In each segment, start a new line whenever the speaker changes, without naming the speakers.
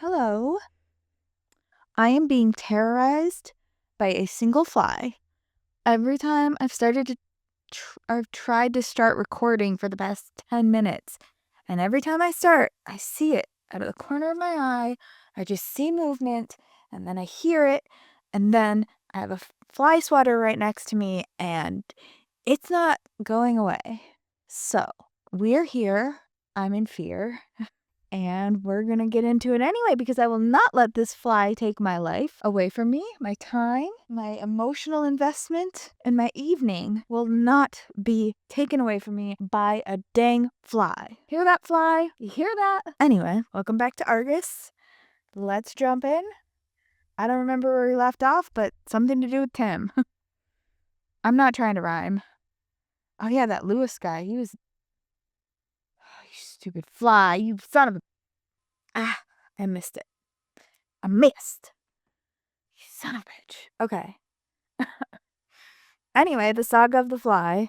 Hello. I am being terrorized by a single fly. Every time I've tried to start recording for the past 10 minutes, and every time I start, I see it out of the corner of my eye. I just see movement, and then I hear it, and then I have a fly swatter right next to me, and it's not going away. So, we're here. I'm in fear. And we're going to get into it anyway because I will not let this fly take my life away from me. My time, my emotional investment, and my evening will not be taken away from me by a dang fly. Hear that, fly? You hear that? Anyway, welcome back to Argus. Let's jump in. I don't remember where we left off, but something to do with Tim. I'm not trying to rhyme. Oh yeah, that Lewis guy. He was... Oh, you stupid fly. You son of a... Ah, I missed it. I missed. You son of a bitch. Okay. Anyway, the saga of the fly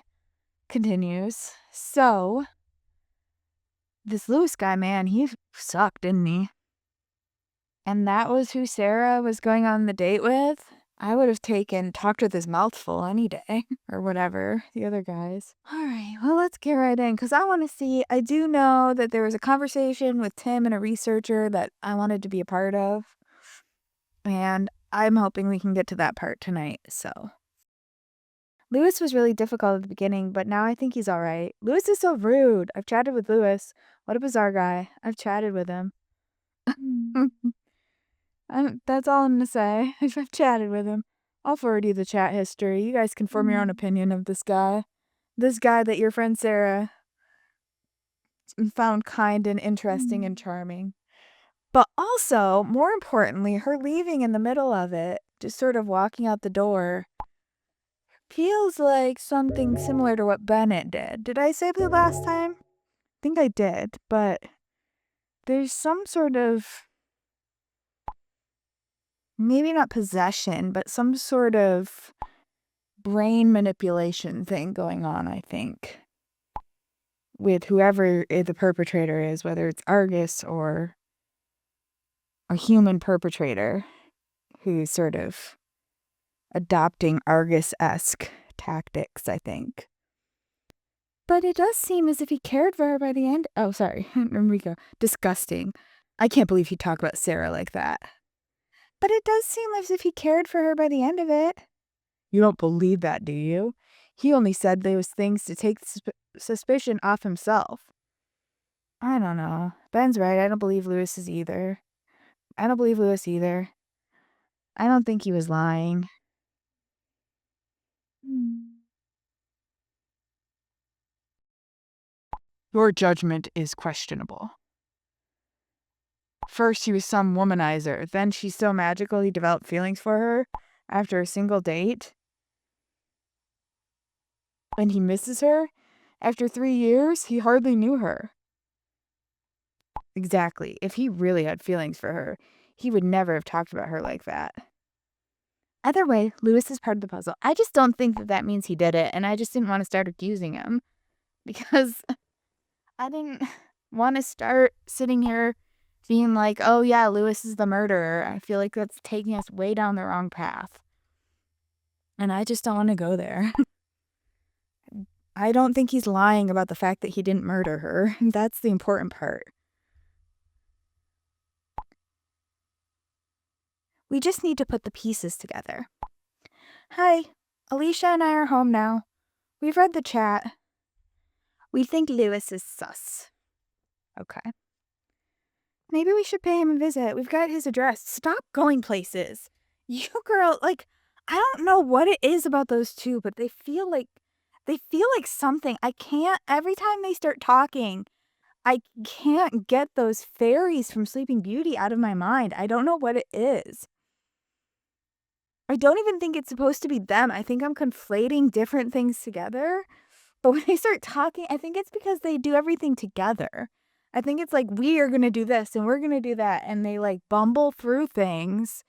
continues. So, this Lewis guy, man, he sucked, didn't he? And that was who Sarah was going on the date with? I would have talked with his mouth full any day, or whatever, the other guys. All right, well, let's get right in, because I want to see. I do know that there was a conversation with Tim and a researcher that I wanted to be a part of. And I'm hoping we can get to that part tonight, so. Lewis was really difficult at the beginning, but now I think he's all right. Lewis is so rude. I've chatted with Lewis. What a bizarre guy. I've chatted with him. That's all I'm going to say. I've chatted with him. I'll forward you the chat history. You guys can form your own opinion of this guy. This guy that your friend Sarah found kind and interesting and charming. But also, more importantly, her leaving in the middle of it, just sort of walking out the door, feels like something similar to what Bennett did. Did I say that last time? I think I did, but there's some sort of, maybe not possession, but some sort of brain manipulation thing going on, I think, with whoever the perpetrator is, whether it's Argus or a human perpetrator who's sort of adopting Argus-esque tactics, I think. But it does seem as if he cared for her by the end. Oh, sorry. Enrico. Disgusting. I can't believe he talked about Sarah like that. But it does seem as if he cared for her by the end of it. You don't believe that, do you? He only said those things to take suspicion off himself. I don't know. Ben's right. I don't believe Lewis either. I don't believe Lewis either. I don't think he was lying. Your judgment is questionable. First, he was some womanizer. Then she so magically developed feelings for her after a single date. And he misses her? After 3 years, he hardly knew her. Exactly. If he really had feelings for her, he would never have talked about her like that. Either way, Lewis is part of the puzzle. I just don't think that means he did it, and I just didn't want to start accusing him. Because I didn't want to start sitting here being like, oh yeah, Lewis is the murderer. I feel like that's taking us way down the wrong path. And I just don't want to go there. I don't think he's lying about the fact that he didn't murder her. That's the important part. We just need to put the pieces together. Hi, Alicia and I are home now. We've read the chat. We think Lewis is sus. Okay. Maybe we should pay him a visit. We've got his address. Stop going places. You girl, I don't know what it is about those two, but they feel like something. I can't, every time they start talking, I can't get those fairies from Sleeping Beauty out of my mind. I don't know what it is. I don't even think it's supposed to be them. I think I'm conflating different things together. But when they start talking, I think it's because they do everything together. I think it's like, we are going to do this and we're going to do that. And they bumble through things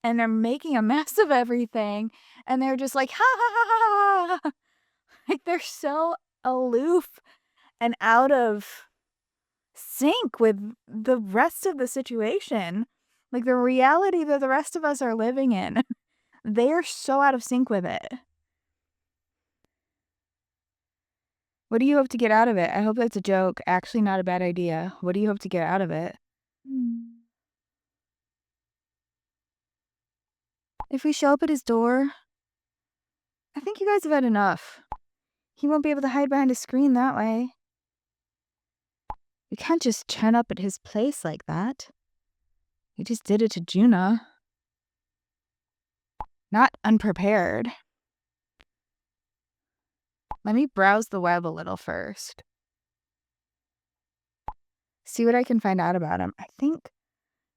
and they're making a mess of everything. And they're just like, ha ha ha ha ha. They're so aloof and out of sync with the rest of the situation. Like the reality that the rest of us are living in. They're so out of sync with it. What do you hope to get out of it? I hope that's a joke. Actually, not a bad idea. What do you hope to get out of it? If we show up at his door, I think you guys have had enough. He won't be able to hide behind a screen that way. We can't just turn up at his place like that. He just did it to Juna. Not unprepared. Let me browse the web a little first. See what I can find out about him. I think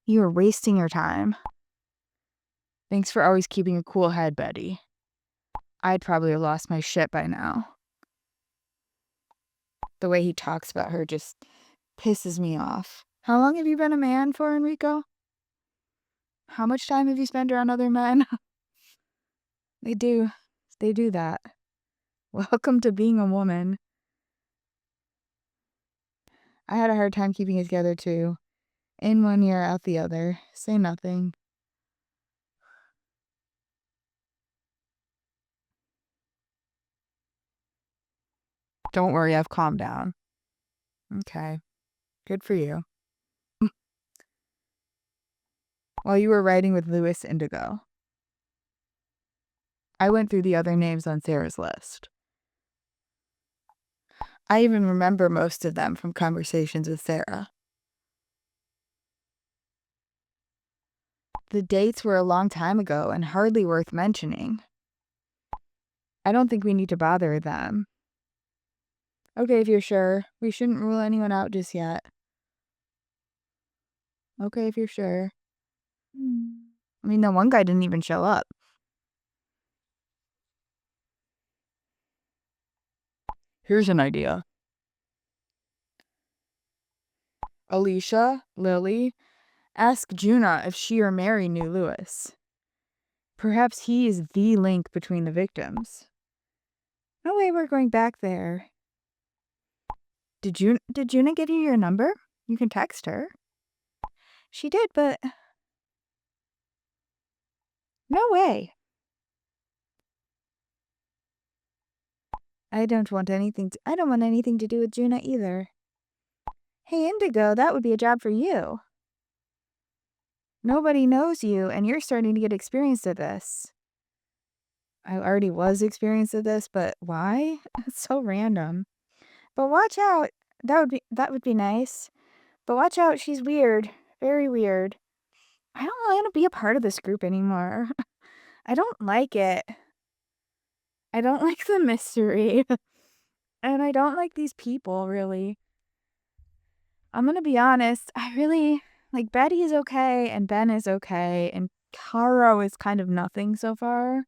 you are wasting your time. Thanks for always keeping a cool head, Betty. I'd probably have lost my shit by now. The way he talks about her just pisses me off. How long have you been a man for, Enrico? How much time have you spent around other men? They do that. Welcome to being a woman. I had a hard time keeping it together too. In one ear, out the other. Say nothing. Don't worry, I've calmed down. Okay. Good for you. While you were writing with Louis Indigo, I went through the other names on Sarah's list. I even remember most of them from conversations with Sarah. The dates were a long time ago and hardly worth mentioning. I don't think we need to bother them. Okay, if you're sure. We shouldn't rule anyone out just yet. Okay, if you're sure. I mean, the one guy didn't even show up. Here's an idea. Alicia, Lily, ask Juna if she or Mary knew Louis. Perhaps he is the link between the victims. No way we're going back there. Did Juna give you your number? You can text her. She did, but... No way. I don't want anything to do with Juna either. Hey, Indigo, that would be a job for you. Nobody knows you, and you're starting to get experience at this. I already was experienced at this, but why? It's so random. But watch out. That would be nice. But watch out, she's weird. Very weird. I don't want to be a part of this group anymore. I don't like it. I don't like the mystery. And I don't like these people, really. I'm gonna be honest. I really like Betty is okay and Ben is okay and Caro is kind of nothing so far.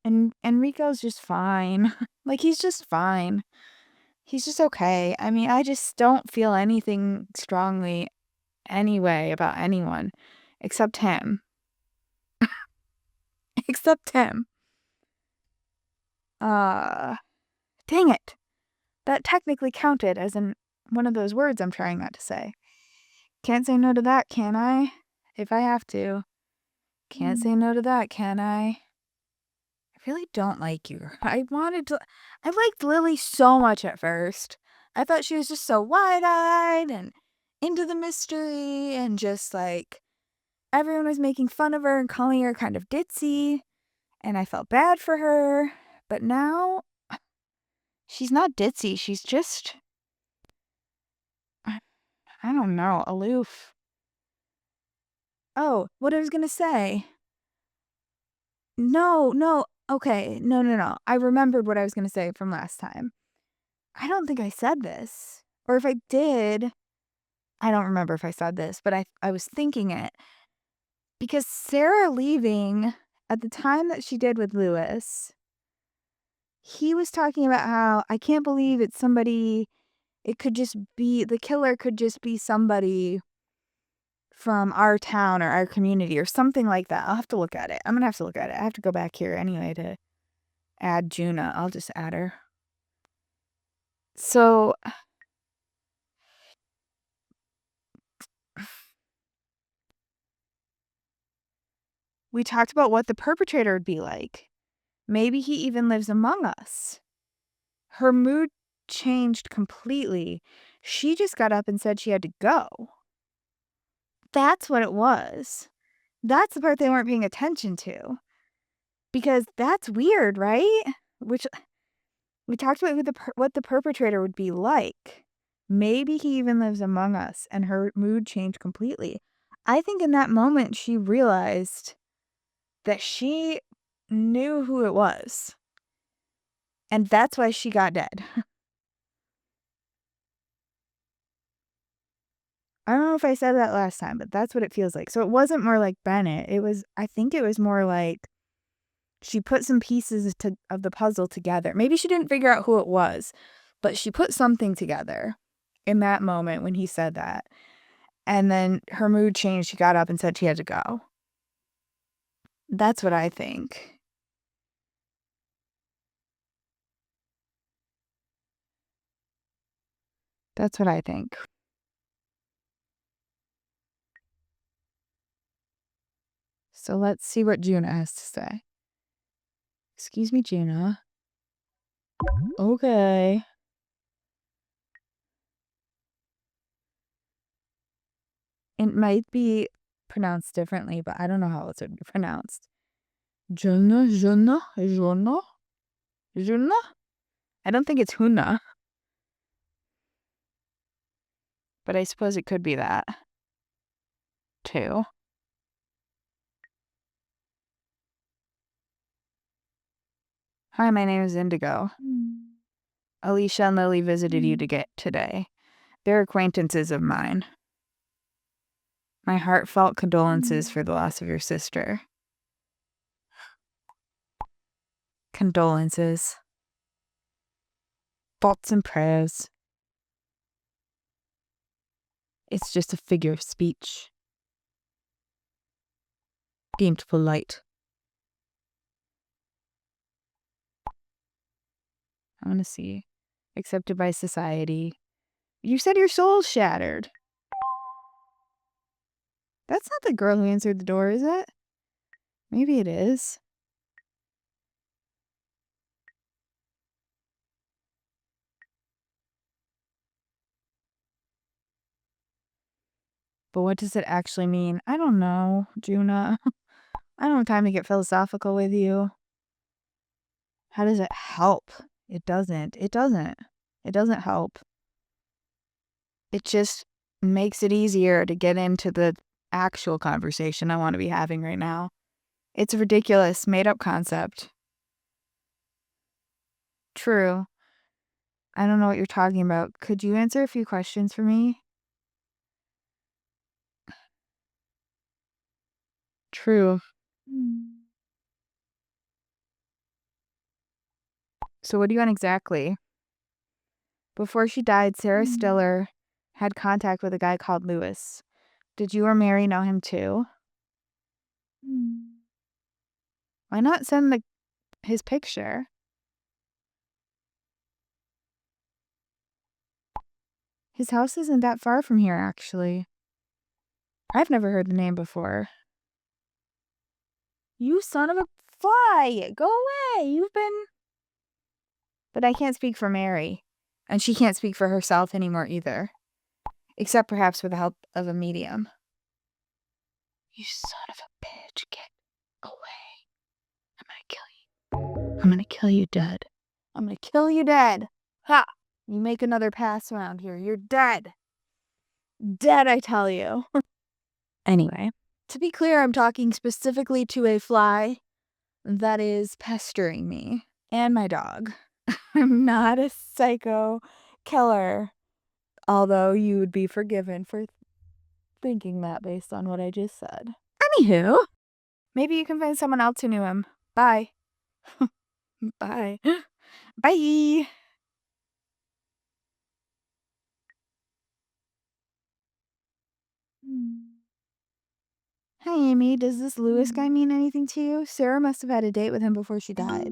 And Enrico's just fine. Like he's just fine. He's just okay. I mean, I just don't feel anything strongly anyway about anyone except him. Except him. Dang it. That technically counted as in one of those words I'm trying not to say. Can't say no to that, can I? If I have to. Can't say no to that, can I? I really don't like you. I liked Lily so much at first. I thought she was just so wide-eyed and into the mystery and just like everyone was making fun of her and calling her kind of ditzy. And I felt bad for her. But now, she's not ditzy. She's just, I don't know, aloof. Oh, what I was gonna say. No. Okay, no. I remembered what I was gonna say from last time. I don't think I said this. Or if I did, I don't remember if I said this, but I was thinking it. Because Sarah leaving at the time that she did with Louis, he was talking about how I can't believe it's somebody, it could just be, the killer could just be somebody from our town or our community or something like that. I'll have to look at it. I'm gonna have to look at it. I have to go back here anyway to add Juna. I'll just add her. So We talked about what the perpetrator would be like. Maybe he even lives among us. Her mood changed completely. She just got up and said she had to go. That's what it was. That's the part they weren't paying attention to. Because that's weird, right? Which we talked about what the perpetrator would be like. Maybe he even lives among us, and her mood changed completely. I think in that moment she realized that she knew who it was. And that's why she got dead. I don't know if I said that last time, but that's what it feels like. So it wasn't more like Bennett. I think it was more like she put some pieces of the puzzle together. Maybe she didn't figure out who it was, but she put something together in that moment when he said that. And then her mood changed. She got up and said she had to go. That's what I think. That's what I think. So let's see what Juna has to say. Excuse me, Juna. Okay. It might be pronounced differently, but I don't know how it would be pronounced. Juna? I don't think it's Huna. But I suppose it could be that, too. Hi, my name is Indigo. Alicia and Lily visited you today. They're acquaintances of mine. My heartfelt condolences for the loss of your sister. Condolences. Thoughts and prayers. It's just a figure of speech. Deemed polite. I want to see. Accepted by society. You said your soul's shattered. That's not the girl who answered the door, is it? Maybe it is. But what does it actually mean? I don't know, Juna. I don't have time to get philosophical with you. How does it help? It doesn't. It doesn't. It doesn't help. It just makes it easier to get into the actual conversation I want to be having right now. It's a ridiculous, made-up concept. True. I don't know what you're talking about. Could you answer a few questions for me? True. So what do you want exactly? Before she died, Sarah Stiller had contact with a guy called Lewis. Did you or Mary know him too? Why not send his picture? His house isn't that far from here, actually. I've never heard the name before. You son of a fly! Go away! You've been... But I can't speak for Mary. And she can't speak for herself anymore either. Except perhaps with the help of a medium. You son of a bitch, get away. I'm gonna kill you. I'm gonna kill you dead. I'm gonna kill you dead. Ha! You make another pass around here, you're dead. Dead, I tell you. Anyway, to be clear, I'm talking specifically to a fly that is pestering me and my dog. I'm not a psycho killer, although you would be forgiven for thinking that based on what I just said. Anywho, maybe you can find someone else who knew him. Bye. Bye. Bye. Hi, Amy. Does this Lewis guy mean anything to you? Sarah must have had a date with him before she died.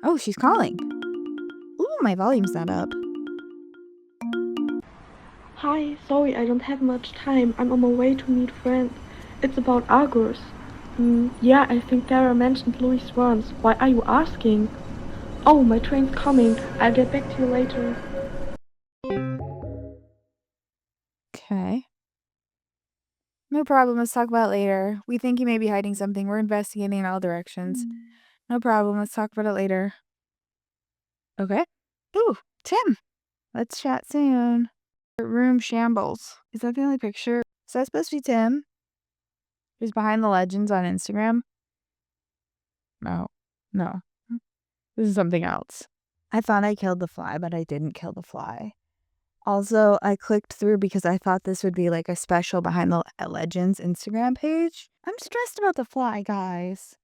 Oh, she's calling. Ooh, my volume's not up.
Hi, sorry I don't have much time. I'm on my way to meet friends. It's about Argus. Yeah, I think Dara mentioned Louis once. Why are you asking? Oh, my train's coming. I'll get back to you later.
Okay. No problem. Let's talk about it later. We think you may be hiding something. We're investigating in all directions. No problem. Let's talk about it later. Okay. Ooh, Tim. Let's chat soon. Room shambles. Is that the only picture? Is that supposed to be Tim? Who's behind the legends on Instagram? No. No. This is something else. I thought I killed the fly, but I didn't kill the fly. Also, I clicked through because I thought this would be like a special behind the legends Instagram page. I'm stressed about the fly, guys.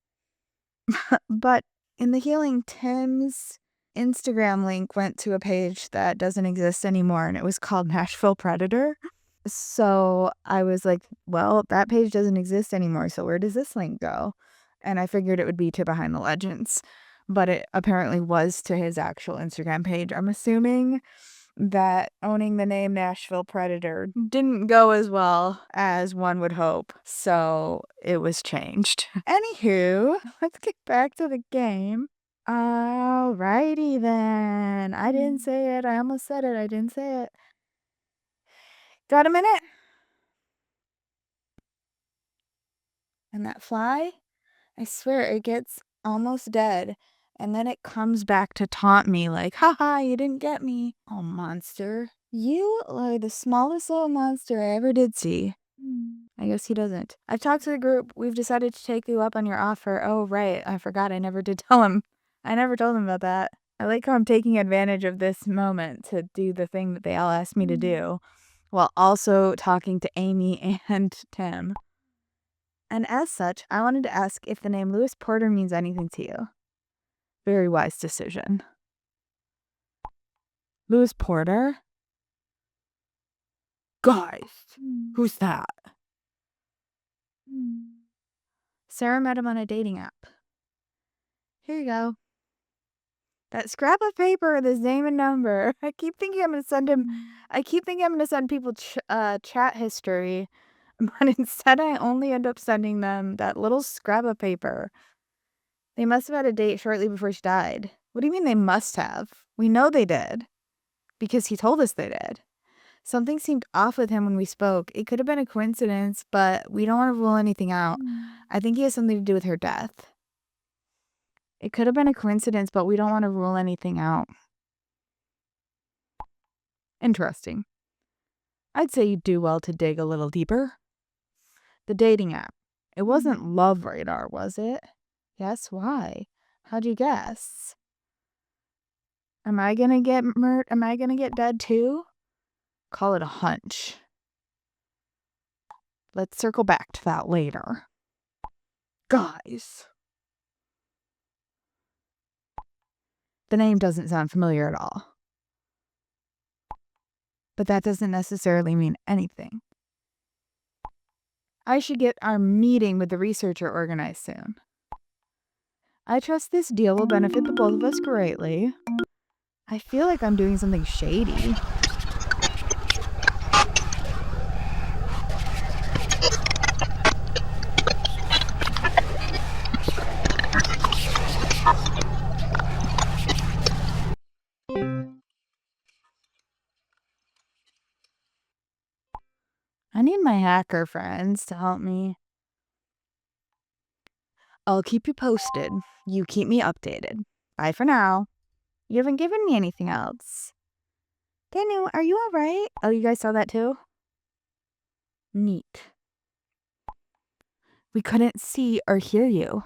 But in the healing, Tim's Instagram link went to a page that doesn't exist anymore, and it was called Nashville Predator. So I was like, well, that page doesn't exist anymore, so where does this link go? And I figured it would be to Behind the Legends, but it apparently was to his actual Instagram page. I'm assuming that owning the name Nashville Predator didn't go as well as one would hope, so it was changed. Anywho, let's get back to the game. Alrighty then. I didn't say it. I almost said it. I didn't say it. Got a minute? And that fly, I swear it gets almost dead. And then it comes back to taunt me like, haha, you didn't get me. Oh, monster. You are the smallest little monster I ever did see. I guess he doesn't. I've talked to the group. We've decided to take you up on your offer. Oh, right. I forgot. I never did tell him. I never told him about that. I like how I'm taking advantage of this moment to do the thing that they all asked me to do while also talking to Amy and Tim. And as such, I wanted to ask if the name Louis Porter means anything to you. Very wise decision. Louis Porter? Guys, who's that? Sarah met him on a dating app. Here you go. That scrap of paper with his name and number. I keep thinking I'm going to send him. I keep thinking I'm going to send people chat history, but instead I only end up sending them that little scrap of paper. They must have had a date shortly before she died. What do you mean they must have? We know they did because he told us they did. Something seemed off with him when we spoke. It could have been a coincidence, but we don't want to rule anything out. I think he has something to do with her death. It could have been a coincidence, but we don't want to rule anything out. Interesting. I'd say you'd do well to dig a little deeper. The dating app. It wasn't Love Radar, was it? Yes, why? How'd you guess? Am I gonna get Am I gonna get dead too? Call it a hunch. Let's circle back to that later. Guys. The name doesn't sound familiar at all. But that doesn't necessarily mean anything. I should get our meeting with the researcher organized soon. I trust this deal will benefit the both of us greatly. I feel like I'm doing something shady. I need my hacker friends to help me. I'll keep you posted. You keep me updated. Bye for now. You haven't given me anything else. Daniel, are you alright? Oh, you guys saw that too? Neat. We couldn't see or hear you.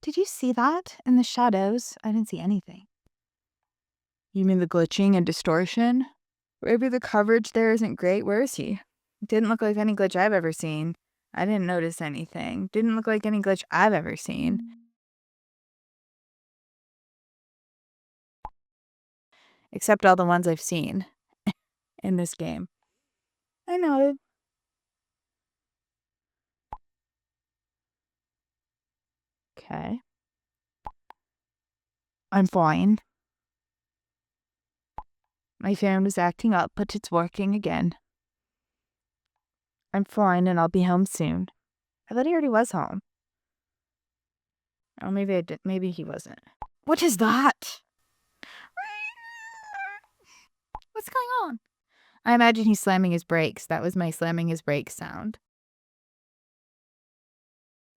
Did you see that? In the shadows, I didn't see anything. You mean the glitching and distortion? Maybe the coverage there isn't great. Where is he? Didn't look like any glitch I've ever seen. I didn't notice anything. Didn't look like any glitch I've ever seen. Except all the ones I've seen in this game. I know. Okay. I'm fine. My fan was acting up, but it's working again. I'm fine and I'll be home soon. I thought he already was home. Oh, maybe I did. Maybe he wasn't. What is that? What's going on? I imagine he's slamming his brakes. That was my slamming his brakes sound.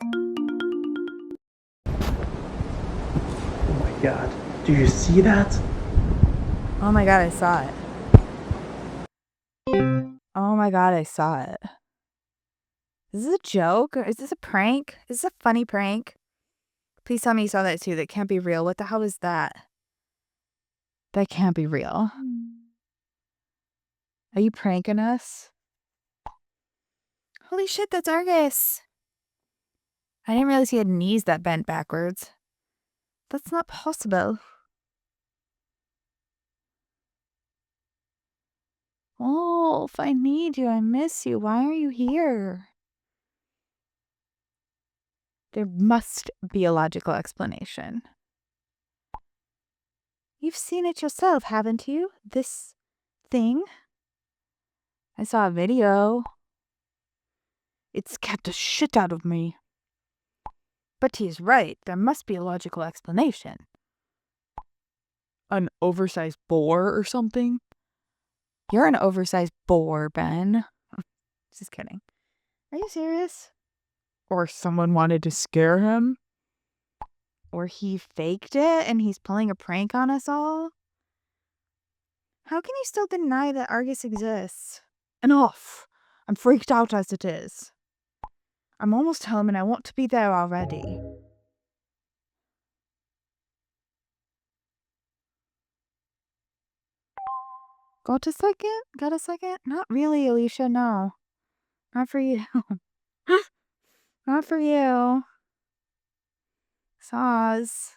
Oh my god. Do you see that?
Oh my god, I saw it. Oh my god, I saw it. Is this a joke? Or is this a prank? Is this a funny prank? Please tell me you saw that too. That can't be real. What the hell is that? That can't be real. Are you pranking us? Holy shit, that's Argus. I didn't realize he had knees that bent backwards. That's not possible. Oh, if I need you, I miss you. Why are you here? There must be a logical explanation. You've seen it yourself, haven't you? This thing? I saw a video. It scared the shit out of me. But he is right. There must be a logical explanation. An oversized boar or something? You're an oversized boar, Ben. Just kidding. Are you serious? Or someone wanted to scare him? Or he faked it and he's pulling a prank on us all? How can you still deny that Argus exists? Enough! I'm freaked out as it is. I'm almost home and I want to be there already. Got a second? Got a second? Not really, Alicia, no. Not for you. Not for you. Saz.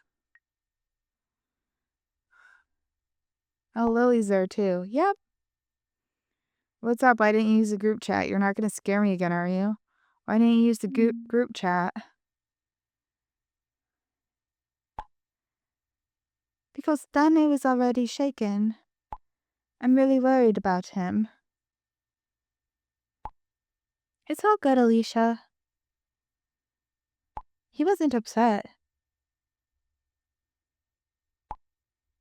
Oh, Lily's there too. Yep. What's up? Why didn't you use the group chat? You're not going to scare me again, are you? Why didn't you use the group chat? Because Danny was already shaken. I'm really worried about him. It's all good, Alicia. He wasn't upset.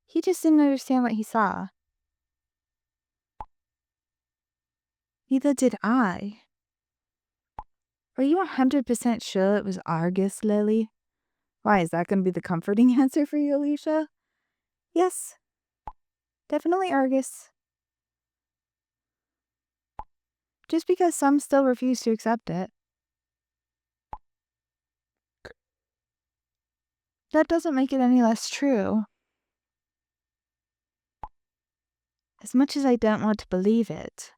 He just didn't understand what he saw. Neither did I. Are you 100% sure it was Argus, Lily? Why, is that going to be the comforting answer for you, Alicia? Yes. Definitely Argus. Just because some still refuse to accept it. That doesn't make it any less true. As much as I don't want to believe it,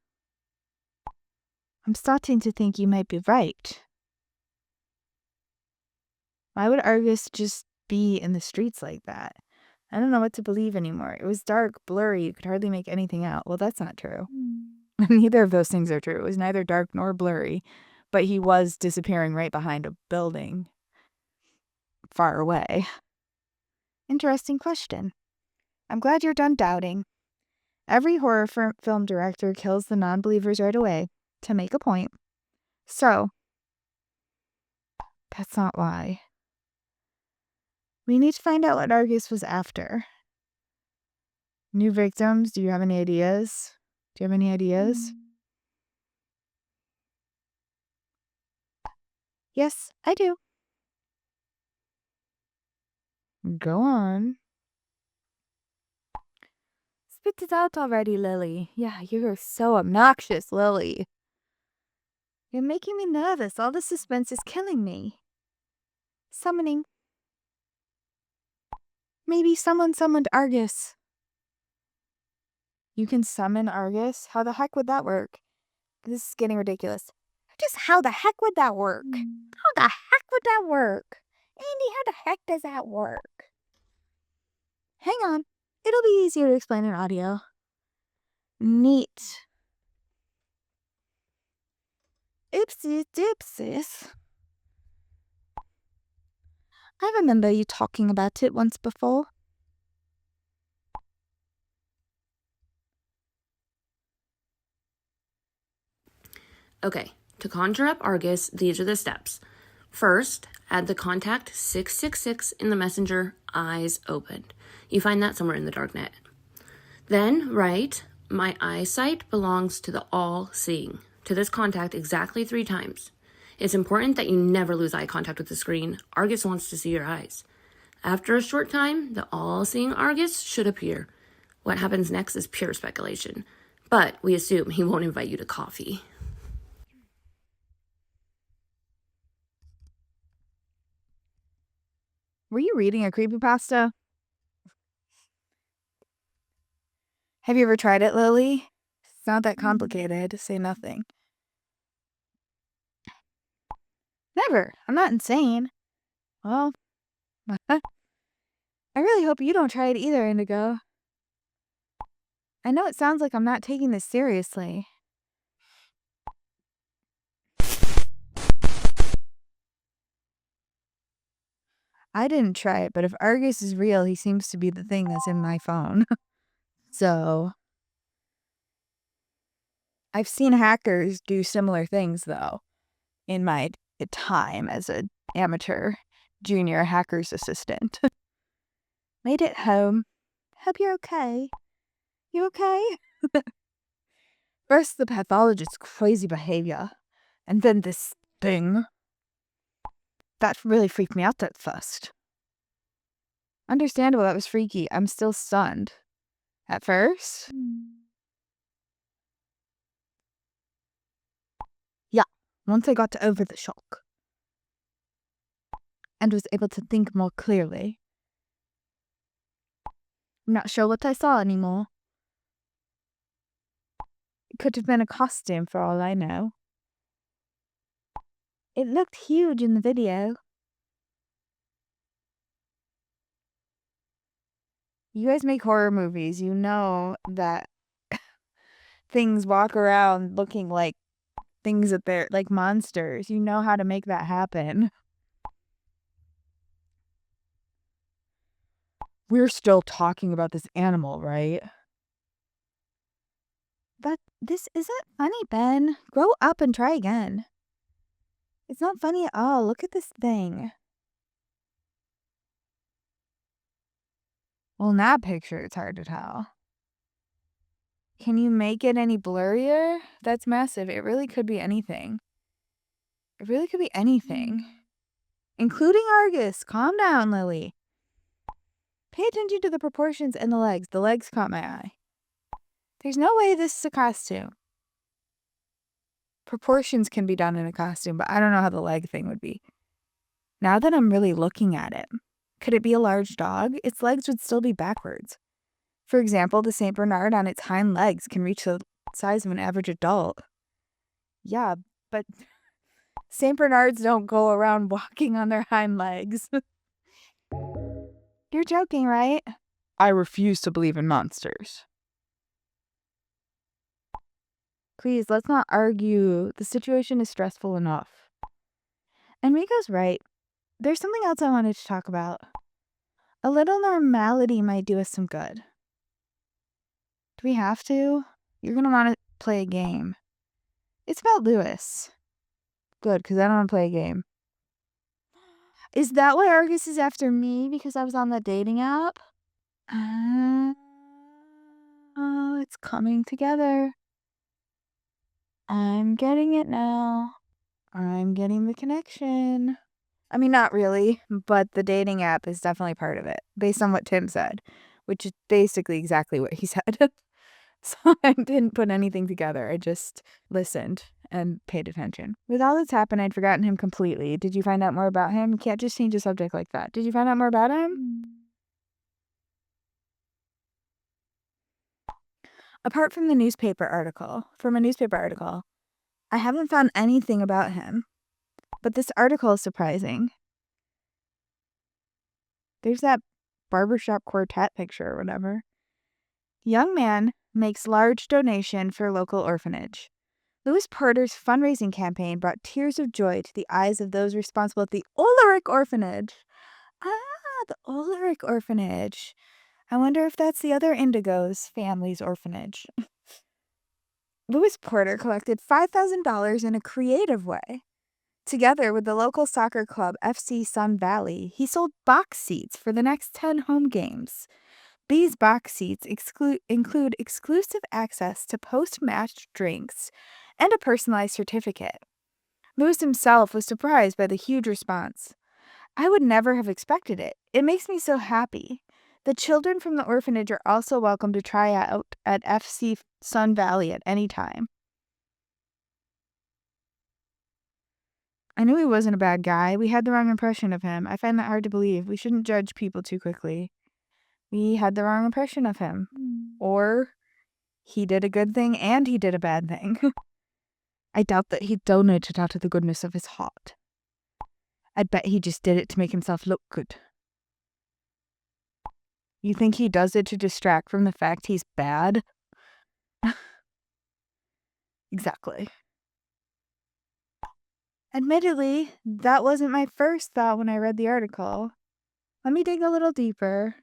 I'm starting to think you might be right. Why would Argus just be in the streets like that? I don't know what to believe anymore. It was dark, blurry, you could hardly make anything out. Well, that's not true. Neither of those things are true. It was neither dark nor blurry, but he was disappearing right behind a building far away. Interesting question. I'm glad you're done doubting. Every horror film director kills the non-believers right away to make a point. So, that's not why. We need to find out what Argus was after. New victims? Do you have any ideas? Do you have any ideas? Yes, I do. Go on. Spit it out already, Lily. Yeah, you're so obnoxious, Lily. You're making me nervous. All the suspense is killing me. Summoning. Maybe someone summoned Argus. You can summon Argus? How the heck would that work? This is getting ridiculous. Just how the heck would that work? How the heck would that work? Andy, how the heck does that work? Hang on. It'll be easier to explain in audio. Neat. Oopsies doopsies. I remember you talking about it once before.
Okay, to conjure up Argus, these are the steps. First, add the contact 666 in the messenger, eyes opened. You find that somewhere in the darknet. Then write, my eyesight belongs to the all-seeing, to this contact exactly 3 times. It's important that you never lose eye contact with the screen. Argus wants to see your eyes. After a short time, the all-seeing Argus should appear. What happens next is pure speculation, but we assume he won't invite you to coffee.
Were you reading a creepypasta? Have you ever tried it, Lily? It's not that complicated. Say nothing. Never. I'm not insane. Well, I really hope you don't try it either, Indigo. I know it sounds like I'm not taking this seriously. I didn't try it, but if Argus is real, he seems to be the thing that's in my phone. So, I've seen hackers do similar things, though, in my time as an amateur junior hacker's assistant. Made it home. Hope you're okay. You okay? First, the pathologist's crazy behavior, and then this thing. That really freaked me out at first. Understandable, that was freaky. I'm still stunned. At first? Yeah, once I got over the shock. And was able to think more clearly. I'm not sure what I saw anymore. It could have been a costume for all I know. It looked huge in the video. You guys make horror movies. You know that things walk around looking like things that they're like monsters. You know how to make that happen. We're still talking about this animal, right? But this isn't funny, Ben. Grow up and try again. It's not funny at all. Look at this thing. Well, in that picture, it's hard to tell. Can you make it any blurrier? That's massive. It really could be anything. It really could be anything. Including Argus. Calm down, Lily. Pay attention to the proportions and the legs. The legs caught my eye. There's no way this is a costume. Proportions can be done in a costume, but I don't know how the leg thing would be. Now that I'm really looking at it, could it be a large dog? Its legs would still be backwards. For example, the St. Bernard on its hind legs can reach the size of an average adult. Yeah, but St. Bernards don't go around walking on their hind legs. You're joking, right? I refuse to believe in monsters. Please, let's not argue. The situation is stressful enough. And Rico's right. There's something else I wanted to talk about. A little normality might do us some good. Do we have to? You're going to want to play a game. It's about Lewis. Good, because I don't want to play a game. Is that why Argus is after me? Because I was on the dating app? Oh, it's coming together. I'm getting it now. I'm getting the connection. I mean, not really, but the dating app is definitely part of it, based on what Tim said, which is basically exactly what he said. So I didn't put anything together. I just listened and paid attention. With all that's happened, I'd forgotten him completely. Did you find out more about him? You can't just change a subject like that. Did you find out more about him? Apart from a newspaper article, I haven't found anything about him. But this article is surprising. There's that barbershop quartet picture or whatever. Young man makes large donation for local orphanage. Lewis Porter's fundraising campaign brought tears of joy to the eyes of those responsible at the Ulrich Orphanage. Ah, the Ulrich Orphanage. I wonder if that's the other Indigo's family's orphanage. Lewis Porter collected $5,000 in a creative way Together with the local soccer club FC Sun Valley, he sold box seats for the next 10 home games. These box seats include exclusive access to post-match drinks and a personalized certificate. Lewis himself was surprised by the huge response. I would never have expected it. It makes me so happy. The children from the orphanage are also welcome to try out at FC Sun Valley at any time. I knew he wasn't a bad guy. We had the wrong impression of him. I find that hard to believe. We shouldn't judge people too quickly. We had the wrong impression of him. Or he did a good thing and he did a bad thing. I doubt that he donated out of the goodness of his heart. I'd bet he just did it to make himself look good. You think he does it to distract from the fact he's bad? Exactly. Admittedly, that wasn't my first thought when I read the article. Let me dig a little deeper.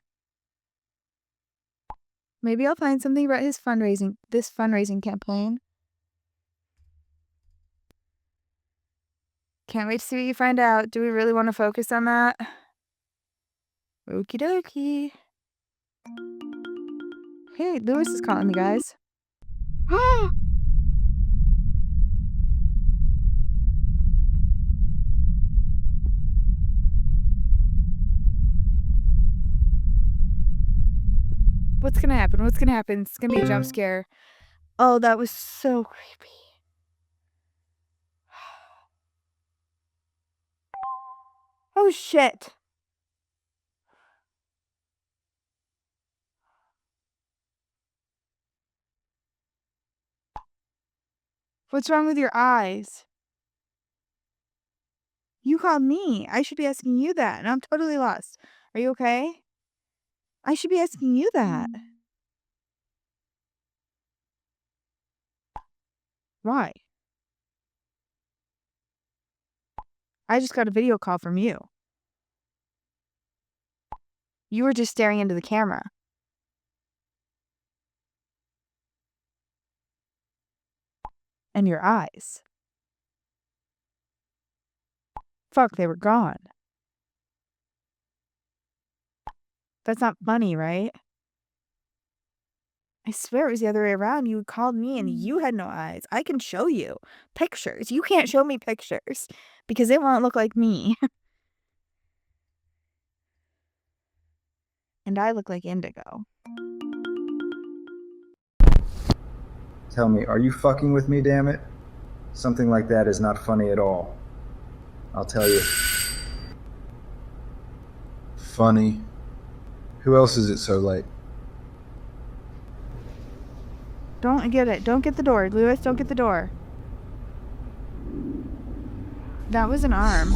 Maybe I'll find something about this fundraising campaign. Can't wait to see what you find out. Do we really want to focus on that? Okie dokie. Hey, Lewis is calling me, guys. What's gonna happen? What's gonna happen? It's gonna be a jump scare. Oh, that was so creepy. Oh, shit. What's wrong with your eyes? You called me. I should be asking you that, and I'm totally lost. Are you okay? I should be asking you that. Why? I just got a video call from you. You were just staring into the camera. And your eyes. Fuck, they were gone. That's not funny, right? I swear it was the other way around. You called me and you had no eyes. I can show you pictures. You can't show me pictures because it won't look like me. And I look like Indigo.
Tell me, are you fucking with me, damn it? Something like that is not funny at all. I'll tell you.
Funny. Who else is it so late?
Don't get it. Don't get the door. Lewis, don't get the door. That was an arm.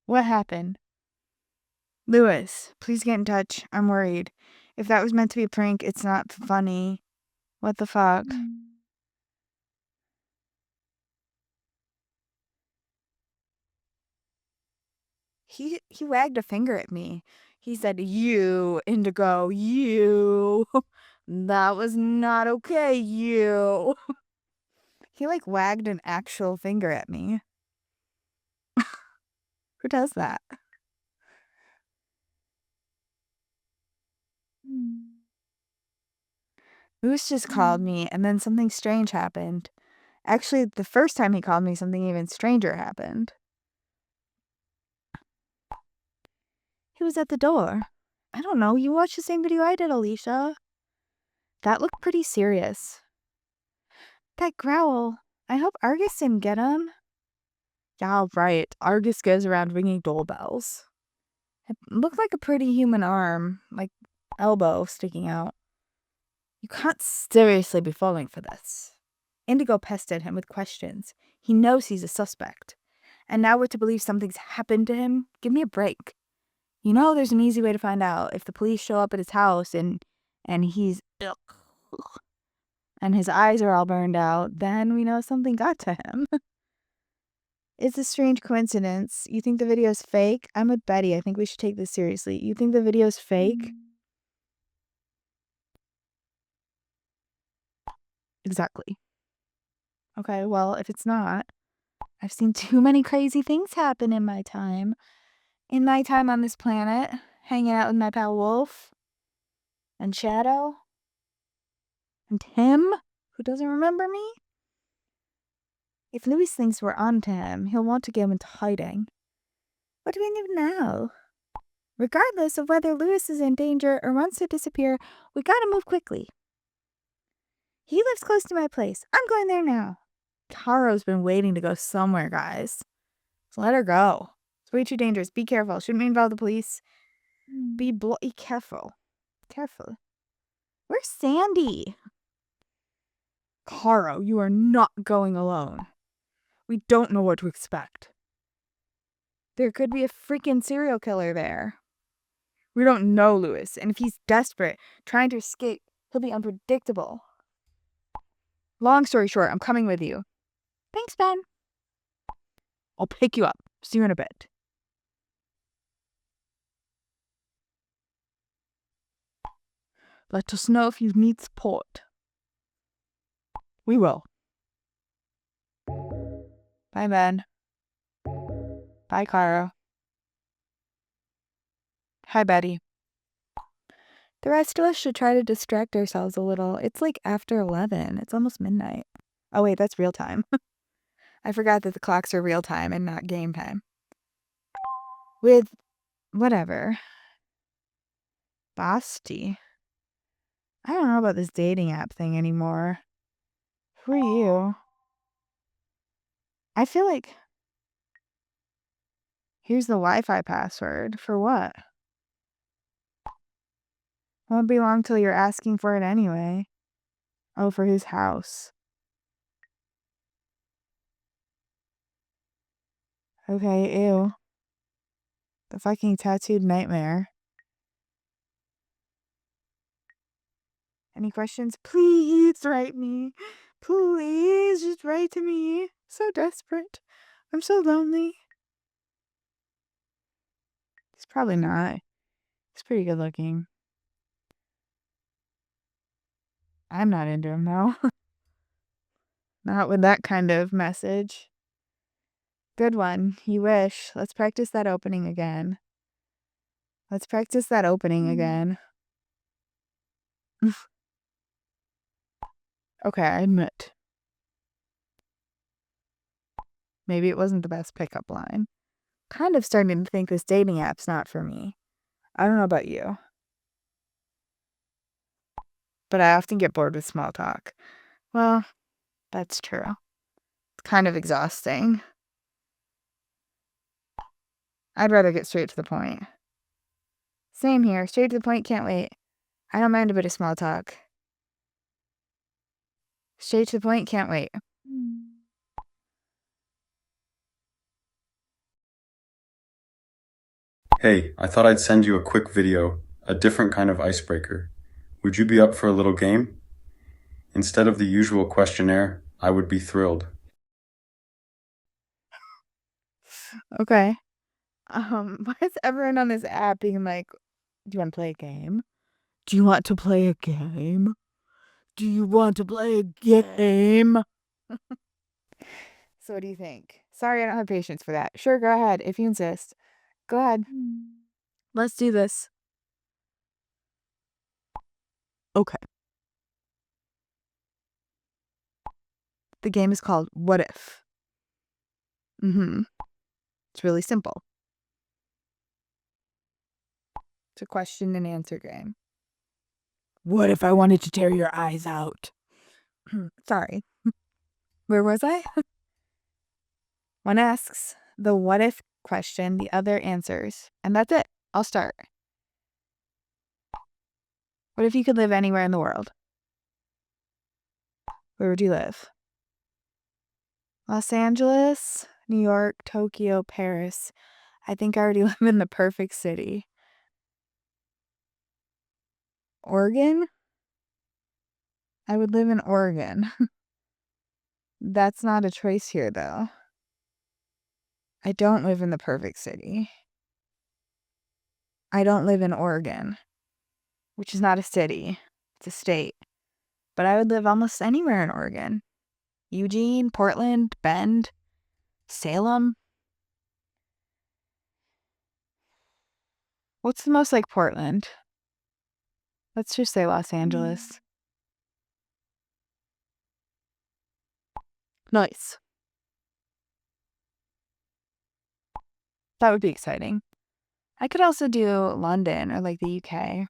What happened? Lewis, please get in touch. I'm worried. If that was meant to be a prank, it's not funny. What the fuck? He wagged a finger at me. He said, "You, Indigo, you. That was not okay, you." He like wagged an actual finger at me. Who does that? Lewis just called me, and then something strange happened. Actually, the first time he called me, something even stranger happened. He was at the door. I don't know, you watched the same video I did, Alicia. That looked pretty serious. That growl. I hope Argus didn't get him. Yeah, right. Argus goes around ringing doorbells. It looked like a pretty human arm, like elbow sticking out. You can't seriously be falling for this. Indigo pestered him with questions. He knows he's a suspect. And now we're to believe something's happened to him? Give me a break. You know there's an easy way to find out if the police show up at his house and he's... and his eyes are all burned out, then we know something got to him. It's a strange coincidence. You think the video's fake? I'm with Betty. I think we should take this seriously. You think the video's fake? Exactly. Okay, well, if it's not, I've seen too many crazy things happen in my time. In my time on this planet, hanging out with my pal Wolf, and Shadow, and Tim, who doesn't remember me. If Louis thinks we're onto him, he'll want to get him into hiding. What do we do now? Regardless of whether Louis is in danger or wants to disappear, we gotta move quickly. He lives close to my place. I'm going there now. Caro's been waiting to go somewhere, guys. So let her go. It's way too dangerous. Be careful. Shouldn't we involve the police? Be careful. Careful. Where's Sandy? Caro, you are not going alone. We don't know what to expect. There could be a freaking serial killer there. We don't know Louis, and if he's desperate, trying to escape, he'll be unpredictable. Long story short, I'm coming with you. Thanks, Ben. I'll pick you up. See you in a bit. Let us know if you need support. We will. Bye, Ben. Bye, Caro. Hi, Betty. The rest of us should try to distract ourselves a little. It's like after 11. It's almost midnight. Oh, wait, that's real time. I forgot that the clocks are real time and not game time. With whatever. Basti. I don't know about this dating app thing anymore. Who are you? I feel like... Here's the Wi-Fi password. For what? Won't be long till you're asking for it anyway. Oh, for his house. Okay, ew. The fucking tattooed nightmare. Any questions? Please write me. Please just write to me. So desperate. I'm so lonely. He's probably not. He's pretty good looking. I'm not into him though. Not with that kind of message. Good one. You wish. Let's practice that opening again. Let's practice that opening again. Okay, I admit. Maybe it wasn't the best pickup line. Kind of starting to think this dating app's not for me. I don't know about you. But I often get bored with small talk. Well, that's true. It's kind of exhausting. I'd rather get straight to the point. Same here. Straight to the point, can't wait. I don't mind a bit of small talk. Straight to the point, can't wait.
Hey, I thought I'd send you a quick video, a different kind of icebreaker. Would you be up for a little game? Instead of the usual questionnaire, I would be thrilled.
Okay. Why is everyone on this app being like, do you want to play a game? Do you want to play a game? Do you want to play a game? So what do you think? Sorry, I don't have patience for that. Sure, go ahead, if you insist. Go ahead. Let's do this. Okay. The game is called What If? It's really simple. It's a question and answer game. What if I wanted to tear your eyes out? Sorry. Where was I? One asks the what if question, the other answers. And that's it. I'll start. What if you could live anywhere in the world? Where would you live? Los Angeles, New York, Tokyo, Paris. I think I already live in the perfect city. Oregon? I would live in Oregon. That's not a choice here, though. I don't live in the perfect city. I don't live in Oregon, which is not a city. It's a state. But I would live almost anywhere in Oregon. Eugene, Portland, Bend, Salem. What's the most like Portland? Let's just say Los Angeles. Nice. That would be exciting. I could also do London or like the UK.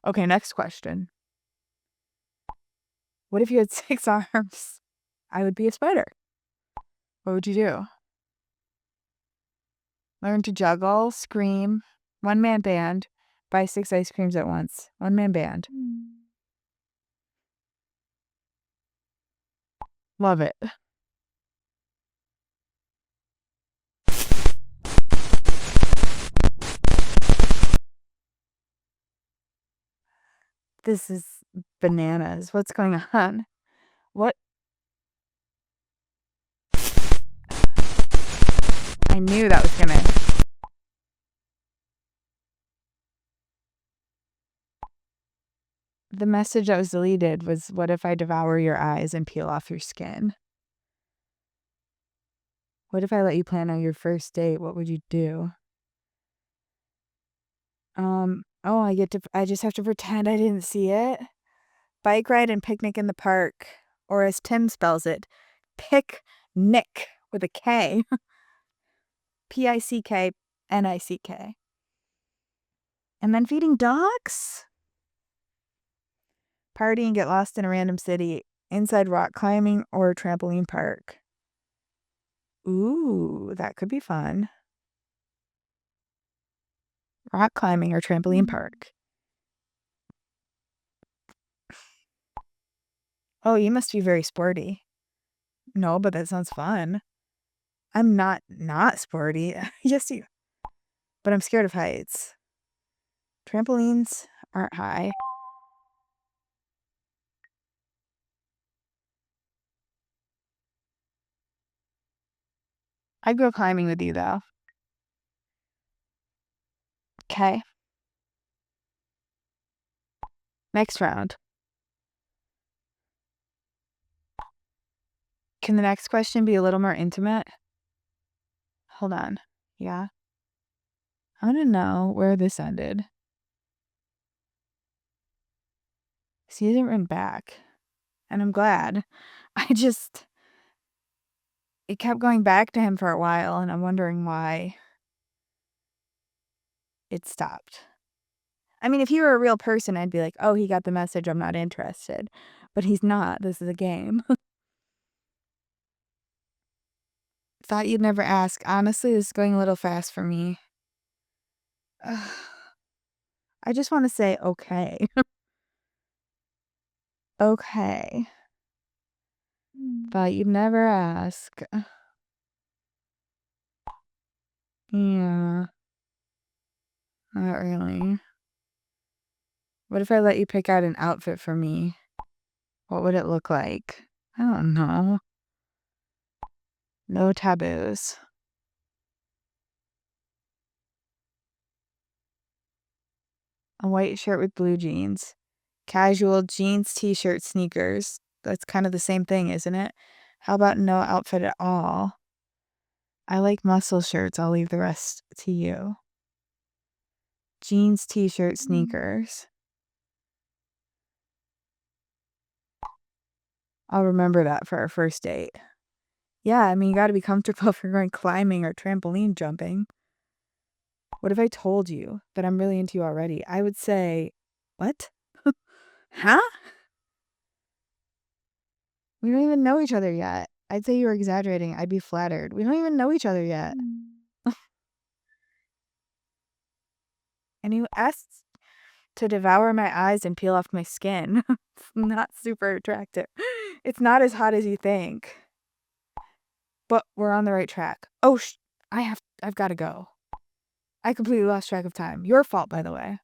Okay, next question. What if you had 6 arms? I would be a spider. What would you do? Learn to juggle, scream, one-man band, buy 6 ice creams at once. One-man band. Love it. This is bananas. What's going on? What? I knew that was gonna. The message that was deleted was, what if I devour your eyes and peel off your skin? What if I let you plan on your first date? What would you do? Oh, I just have to pretend I didn't see it. Bike ride and picnic in the park. Or as Tim spells it, pick-nick with a K. P-I-C-K-N-I-C-K. And then feeding dogs? Party and get lost in a random city. Inside rock climbing or trampoline park. Ooh, that could be fun. Rock climbing or trampoline park. Oh, you must be very sporty. No, but that sounds fun. I'm not sporty. Yes, you. But I'm scared of heights. Trampolines aren't high. I'd go climbing with you, though. Okay. Next round. Can the next question be a little more intimate? Hold on. Yeah. I want to know where this ended. He hasn't written back. And I'm glad. It kept going back to him for a while, and I'm wondering why it stopped. I mean, if he were a real person, I'd be like, oh, he got the message, I'm not interested. But he's not. This is a game. Thought you'd never ask. Honestly, this is going a little fast for me. I just want to say okay. Okay. Thought you'd never ask. Yeah. Not really. What if I let you pick out an outfit for me? What would it look like? I don't know. No taboos. A white shirt with blue jeans. Casual jeans, t-shirt, sneakers. That's kind of the same thing, isn't it? How about no outfit at all? I like muscle shirts. I'll leave the rest to you. Jeans, t-shirt, sneakers. I'll remember that for our first date. Yeah, I mean, you gotta be comfortable if you're going climbing or trampoline jumping. What if I told you that I'm really into you already? I would say, what? Huh? We don't even know each other yet. I'd say you were exaggerating. I'd be flattered. We don't even know each other yet. And you asked to devour my eyes and peel off my skin. It's not super attractive. It's not as hot as you think. But we're on the right track. Oh, I've got to go. I completely lost track of time. Your fault, by the way.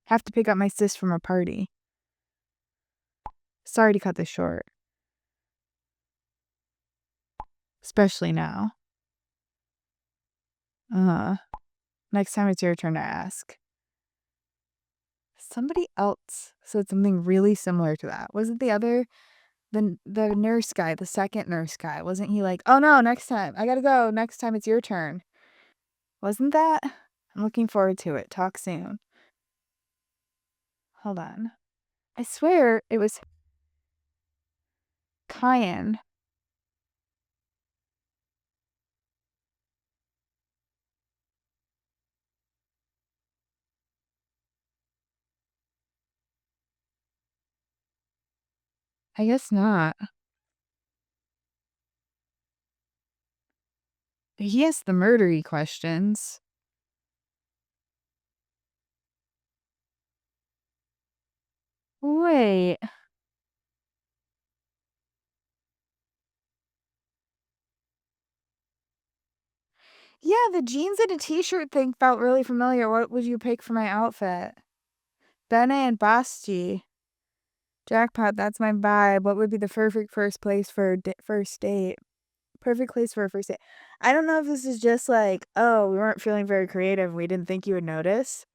Have to pick up my sis from a party. Sorry to cut this short. Especially now. Next time it's your turn to ask. Somebody else said something really similar to that. Wasn't the nurse guy, the second nurse guy, wasn't he like, oh no, next time, I gotta go, next time it's your turn? Wasn't that? I'm looking forward to it. Talk soon. Hold on. I swear it was Cayenne. I guess not. He asked the murdery questions. Wait. Yeah, the jeans and a t-shirt thing felt really familiar. What would you pick for my outfit? Bene and Basti. Jackpot, that's my vibe. What would be the perfect first place for first date? Perfect place for a first date. I don't know if this is just like, oh, we weren't feeling very creative. We didn't think you would notice.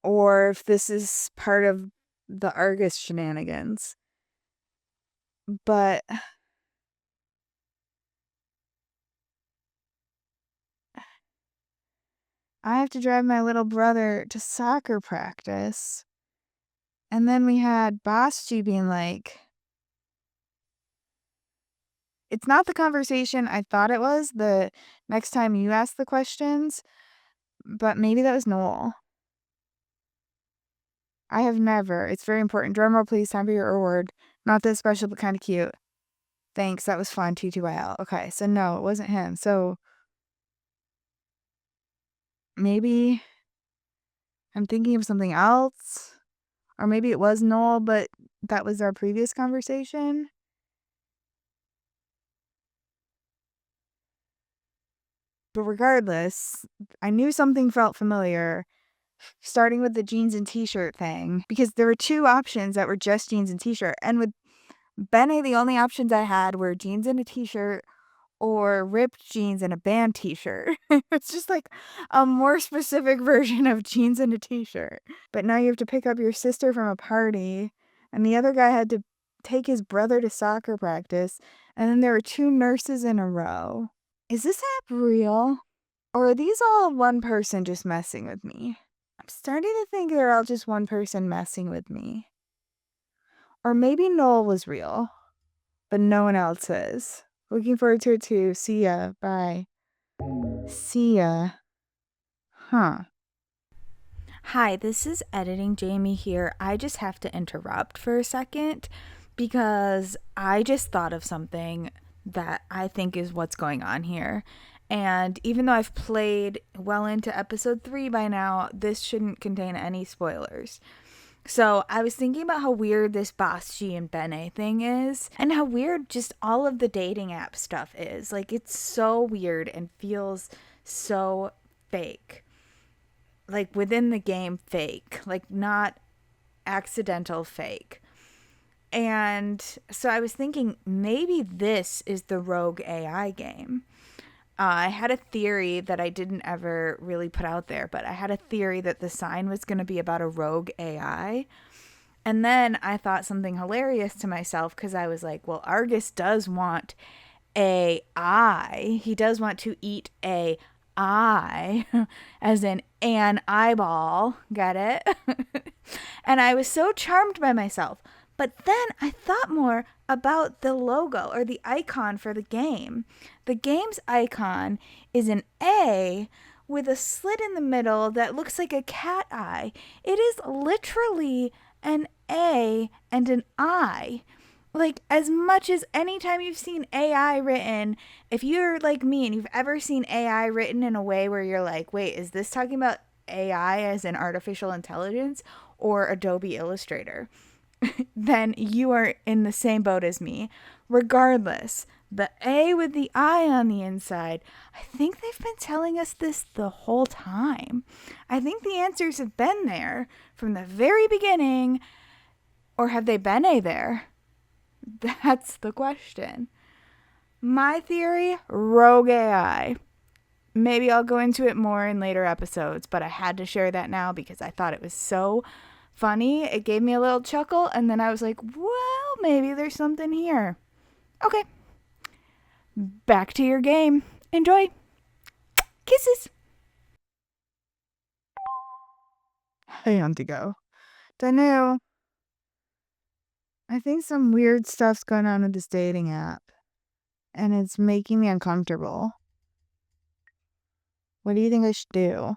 Or if this is part of the Argus shenanigans. But I have to drive my little brother to soccer practice. And then we had Basti being like, it's not the conversation I thought it was the next time you ask the questions, but maybe that was Noel. I have never. It's very important. Drum roll, please. Time for your reward. Not that special, but kind of cute. Thanks. That was fun. T2IL. Okay, so no, it wasn't him. So maybe I'm thinking of something else. Or maybe it was Noel, but that was our previous conversation. But regardless, I knew something felt familiar, starting with the jeans and t-shirt thing, because there were two options that were just jeans and t-shirt. And with Bene, the only options I had were jeans and a t-shirt or ripped jeans and a band t-shirt. It's just like a more specific version of jeans and a t-shirt. But now you have to pick up your sister from a party, and the other guy had to take his brother to soccer practice, and then there were two nurses in a row. Is this app real? Or are these all one person just messing with me? I'm starting to think they're all just one person messing with me. Or maybe Noel was real, but no one else is. Looking forward to it too. See ya. Bye. See ya. Huh. Hi, this is Editing Jamie here. I just have to interrupt for a second because I just thought of something that I think is what's going on here. And even though I've played well into episode 3 by now, this shouldn't contain any spoilers. So I was thinking about how weird this Basti and Bene thing is, and how weird just all of the dating app stuff is. Like, it's so weird and feels so fake. Like, within the game, fake. Like, not accidental fake. And so I was thinking, maybe this is the Rogue AI game. I had a theory that I didn't ever really put out there, but I had a theory that the sign was going to be about a rogue AI. And then I thought something hilarious to myself because I was like, well, Argus does want a eye. He does want to eat a eye, as in an eyeball. Got it? And I was so charmed by myself. But then I thought more about the logo or the icon for the game. The game's icon is an A with a slit in the middle that looks like a cat eye. It is literally an A and an I. Like, as much as anytime you've seen AI written, if you're like me and you've ever seen AI written in a way where you're like, wait, is this talking about AI as in artificial intelligence or Adobe Illustrator? Then you are in the same boat as me. Regardless, the A with the I on the inside, I think they've been telling us this the whole time. I think the answers have been there from the very beginning, Or have they been a there? That's the question. My theory, rogue AI. Maybe I'll go into it more in later episodes, but I had to share that now because I thought it was so funny. It gave me a little chuckle, and then I was like, well, maybe there's something here. Okay. Back to your game. Enjoy. Kisses. Hey, Antigo. Dunno. I think some weird stuff's going on with this dating app, and it's making me uncomfortable. What do you think I should do?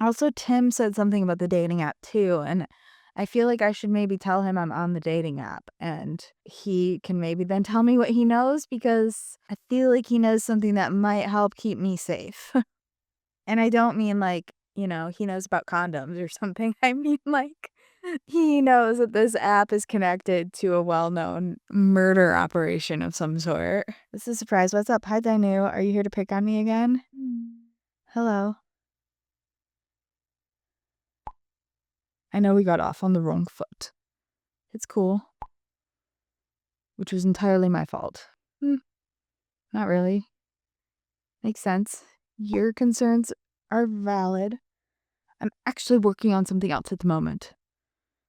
Also, Tim said something about the dating app too, and I feel like I should maybe tell him I'm on the dating app, and he can maybe then tell me what he knows, because I feel like he knows something that might help keep me safe. And I don't mean like, he knows about condoms or something. I mean like he knows that this app is connected to a well-known murder operation of some sort. This is a surprise. What's up? Hi, Danu. Are you here to pick on me again? Hello. I know we got off on the wrong foot. It's cool. Which was entirely my fault. Not really. Makes sense. Your concerns are valid. I'm actually working on something else at the moment.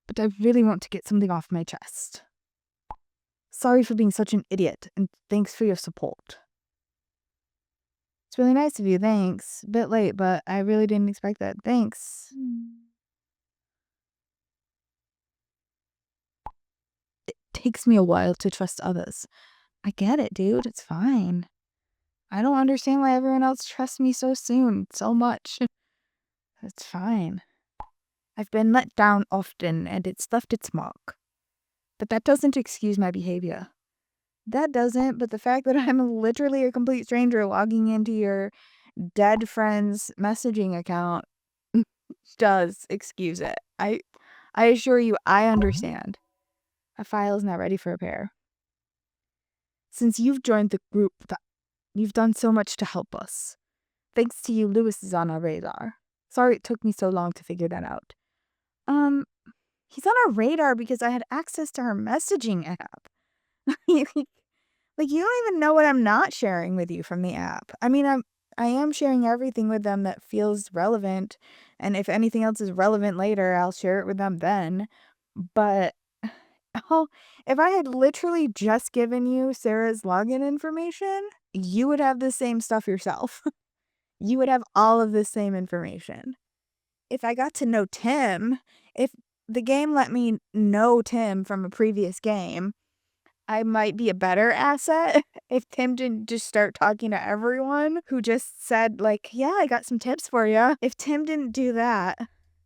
But I really want to get something off my chest. Sorry for being such an idiot, and thanks for your support. It's really nice of you, thanks. A bit late, but I really didn't expect that. Thanks. It takes me a while to trust others. I get it, dude. It's fine. I don't understand why everyone else trusts me so soon, so much. It's fine. I've been let down often, and it's left its mark. But that doesn't excuse my behavior. That doesn't, but the fact that I'm literally a complete stranger logging into your dead friend's messaging account does excuse it. I assure you, I understand. A file is not ready for repair. Since you've joined the group, you've done so much to help us. Thanks to you, Lewis is on our radar. Sorry it took me so long to figure that out. He's on our radar because I had access to her messaging app. Like, you don't even know what I'm not sharing with you from the app. I mean, I am sharing everything with them that feels relevant, and if anything else is relevant later, I'll share it with them then. But if I had literally just given you Sarah's login information, you would have the same stuff yourself. You would have all of the same information. If I got to know Tim, if the game let me know Tim from a previous game, I might be a better asset. If Tim didn't just start talking to everyone who just said, like, yeah, I got some tips for you. If Tim didn't do that,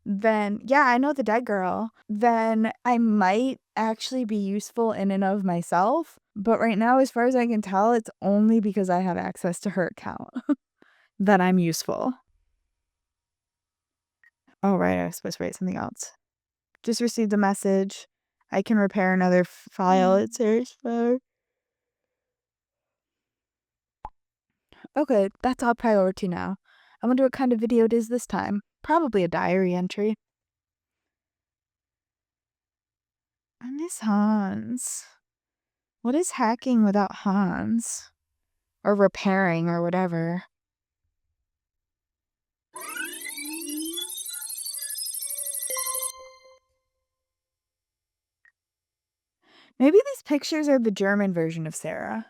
then, yeah, I know the dead girl. Then I might actually be useful in and of myself. But right now, as far as I can tell, it's only because I have access to her account that I'm useful. Oh, right, I was supposed to write something else. Just received a message. I can repair another file. It's Sarah's phone. Okay, that's our priority now. I wonder what kind of video it is this time. Probably a diary entry. I miss Hans. What is hacking without Hans? Or repairing or whatever. Maybe these pictures are the German version of Sarah.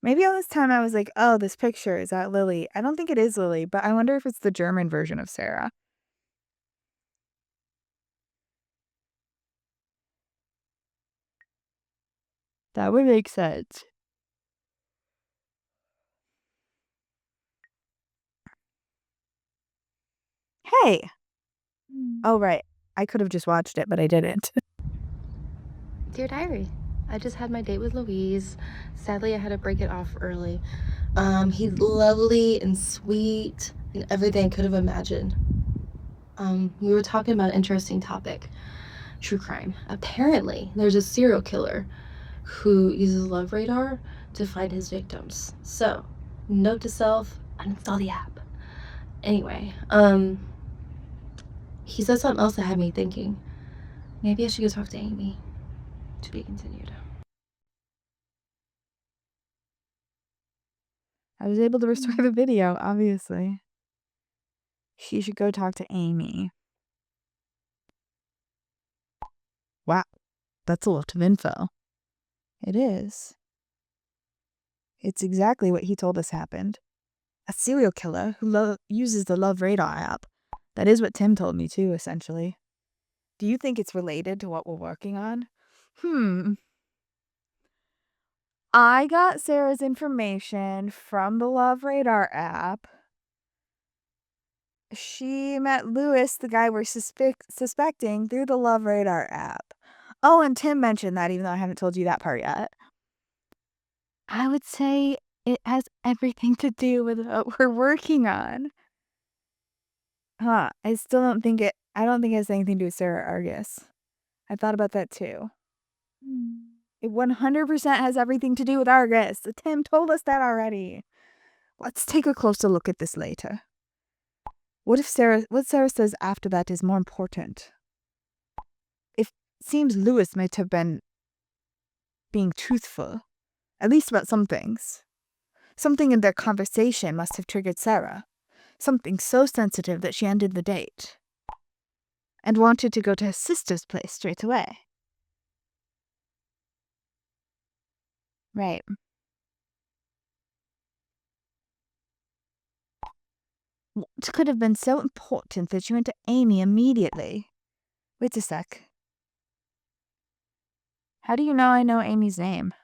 Maybe all this time I was like, oh, this picture, is that Lily? I don't think it is Lily, but I wonder if it's the German version of Sarah. That would make sense. Hey! Oh, right. I could have just watched it, but I didn't.
Dear Diary, I just had my date with Louise. Sadly, I had to break it off early. He's lovely and sweet and everything I could have imagined. We were talking about an interesting topic, true crime. Apparently, there's a serial killer who uses Love Radar to find his victims. So, note to self, uninstall the app. Anyway, He said something else that had me thinking. Maybe I should go talk to Amy. To be continued.
I was able to restore the video, obviously. She should go talk to Amy. Wow, that's a lot of info. It is. It's exactly what he told us happened. A serial killer who uses the Love Radar app. That is what Tim told me too, essentially. Do you think it's related to what we're working on? I got Sarah's information from the Love Radar app. She met Lewis, the guy we're suspecting, through the Love Radar app. Oh, and Tim mentioned that, even though I haven't told you that part yet. I would say it has everything to do with what we're working on. I still don't think it has anything to do with Sarah Argus. I thought about that too. It 100% has everything to do with Argus. Tim told us that already. Let's take a closer look at this later. What Sarah says after that is more important? It seems Lewis might have been being truthful, at least about some things. Something in their conversation must have triggered Sarah. Something so sensitive that she ended the date. And wanted to go to her sister's place straight away. Right. What could have been so important that she went to Amy immediately? Wait a sec. How do you know I know Amy's name?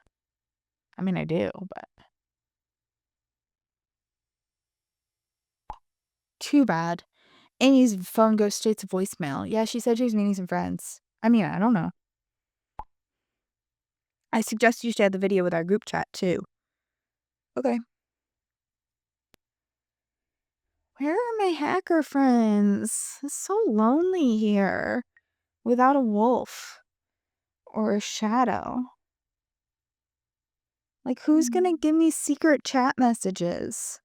I mean, I do, but... Too bad. Amy's phone goes straight to voicemail. Yeah, she said she was meeting some friends. I mean, I don't know. I suggest you share the video with our group chat, too. Okay. Where are my hacker friends? It's so lonely here. Without a wolf. Or a shadow. Like, who's gonna give me secret chat messages?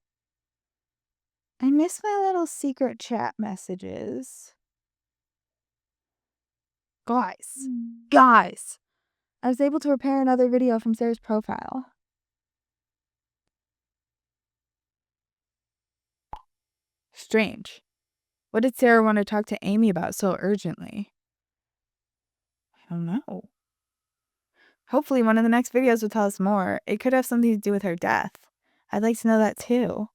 I miss my little secret chat messages. Guys! I was able to repair another video from Sarah's profile. Strange. What did Sarah want to talk to Amy about so urgently? I don't know. Hopefully one of the next videos will tell us more. It could have something to do with her death. I'd like to know that too.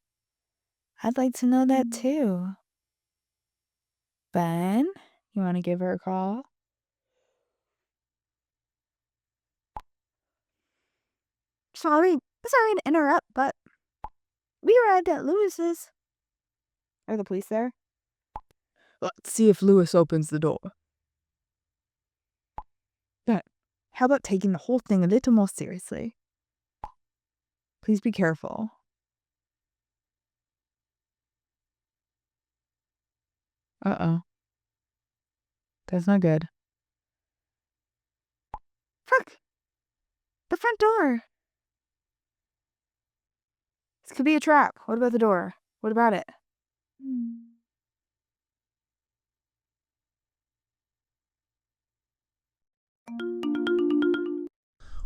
Ben, you want to give her a call? Sorry to interrupt, but we arrived at Lewis's. Are the police there? Let's see if Lewis opens the door. But how about taking the whole thing a little more seriously? Please be careful. Uh-oh. That's not good. Fuck! The front door! This could be a trap. What about the door? What about it?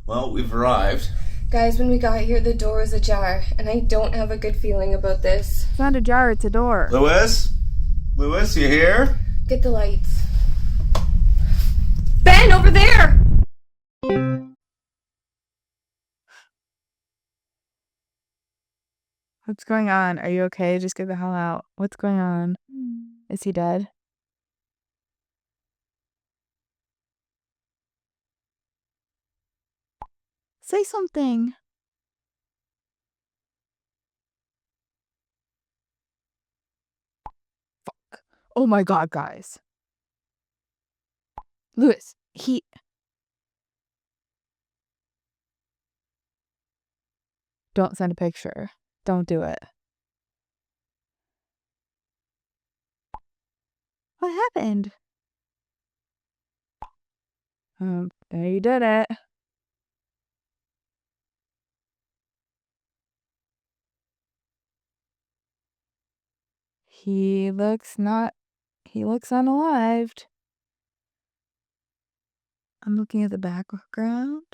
Well, we've arrived.
Guys, when we got here, the door was ajar, and I don't have a good feeling about this.
It's not ajar, it's a door.
Lewis? Lewis, you here?
Get the lights. Ben, over there!
What's going on? Are you okay? Just get the hell out. What's going on? Is he dead? Say something. Fuck. Oh my god, guys. Lewis, Don't send a picture. Don't do it. What happened? There you did it. He looks not He looks unalived. I'm looking at the background.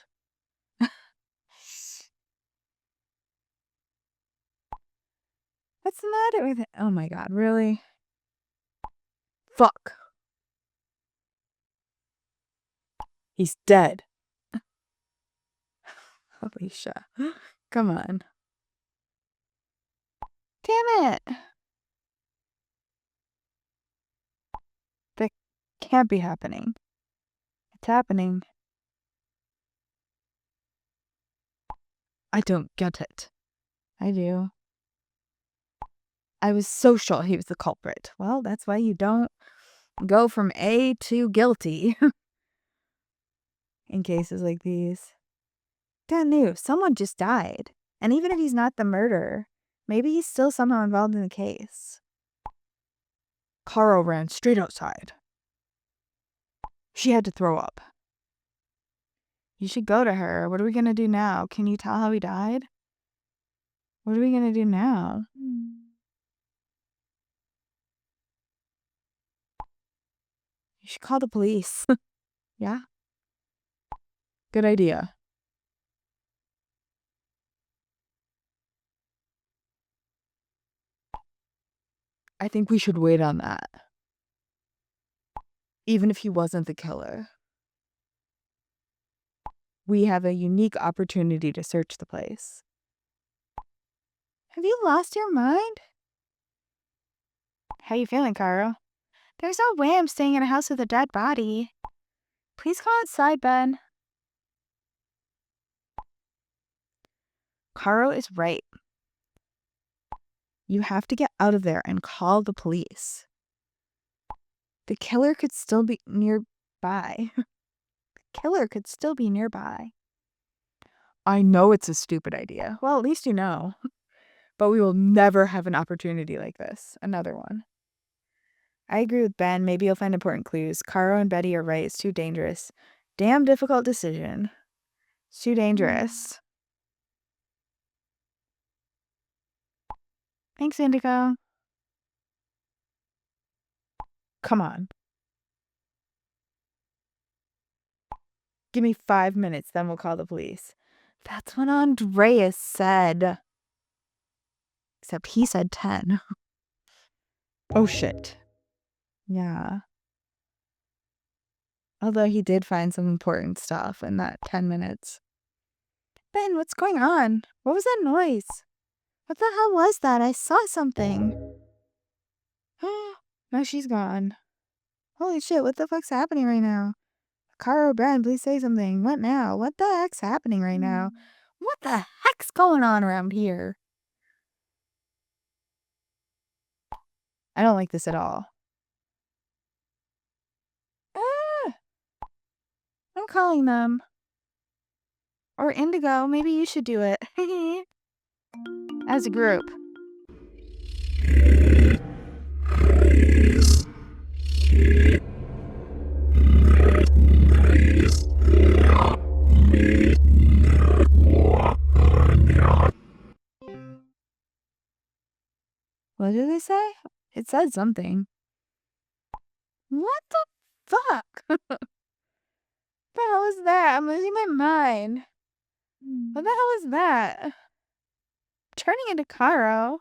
What's the matter with it? Oh my god, really? Fuck. He's dead. Alicia. Come on. Damn it. That can't be happening. It's happening. I don't get it. I do. I was so sure he was the culprit. Well, that's why you don't go from A to guilty in cases like these. God knew someone just died. And even if he's not the murderer, maybe he's still somehow involved in the case. Caro ran straight outside. She had to throw up. You should go to her. What are we going to do now? Can you tell how he died? What are we going to do now? You should call the police. Yeah? Good idea. I think we should wait on that. Even if he wasn't the killer. We have a unique opportunity to search the place. Have you lost your mind? How you feeling, Caro? There's no way I'm staying in a house with a dead body. Please call outside, Ben. Caro is right. You have to get out of there and call the police. The killer could still be nearby. Killer could still be nearby. I know it's a stupid idea. Well, at least you know. But we will never have an opportunity like this. Another one. I agree with Ben. Maybe you'll find important clues. Caro and Betty are right. It's too dangerous. Damn difficult decision. It's too dangerous. Thanks, Indigo. Come on. Give me 5 minutes, then we'll call the police. That's what Andreas said. Except he said 10. Oh, shit. Yeah. Although he did find some important stuff in that 10 minutes. Ben, what's going on? What was that noise? What the hell was that? I saw something. Now she's gone. Holy shit, what the fuck's happening right now? Caro, Ben, please say something. What now? What the heck's happening right now? What the heck's going on around here? I don't like this at all. I'm calling them. Or Indigo, maybe you should do it. As a group. What did they say? It said something. What the fuck? What the hell is that? I'm losing my mind. What the hell is that? Turning into Caro.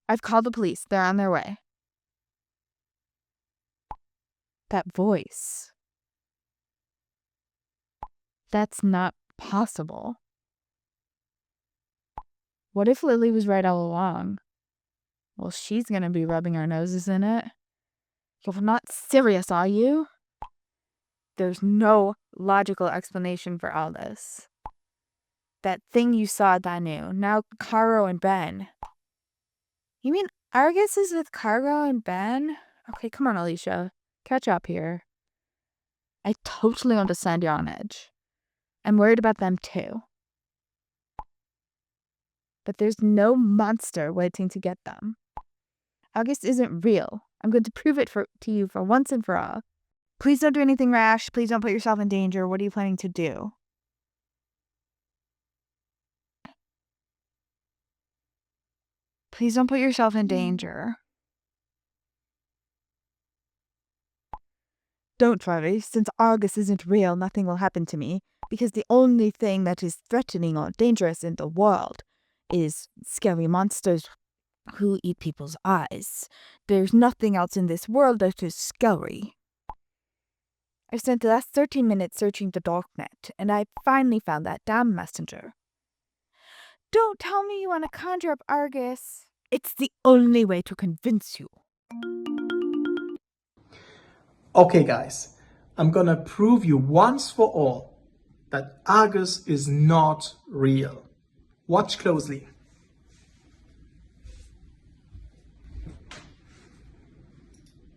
I've called the police. They're on their way. That voice. That's not possible. What if Lily was right all along? Well, she's gonna be rubbing our noses in it. You're not serious, are you? There's no logical explanation for all this. That thing you saw at Danu. Now Caro and Ben. You mean Argus is with Caro and Ben? Okay, come on, Alicia. Catch up here. I totally understand you're on edge. I'm worried about them too. But there's no monster waiting to get them. August isn't real. I'm going to prove it to you for once and for all. Please don't do anything rash. Please don't put yourself in danger. What are you planning to do? Please don't put yourself in danger. Don't worry, since Argus isn't real, nothing will happen to me, because the only thing that is threatening or dangerous in the world is scary monsters who eat people's eyes. There's nothing else in this world that is scary. I've spent the last 13 minutes searching the darknet, and I finally found that damn messenger. Don't tell me you want to conjure up Argus. It's the only way to convince you.
Okay, guys, I'm gonna prove you once for all that Argus is not real. Watch closely.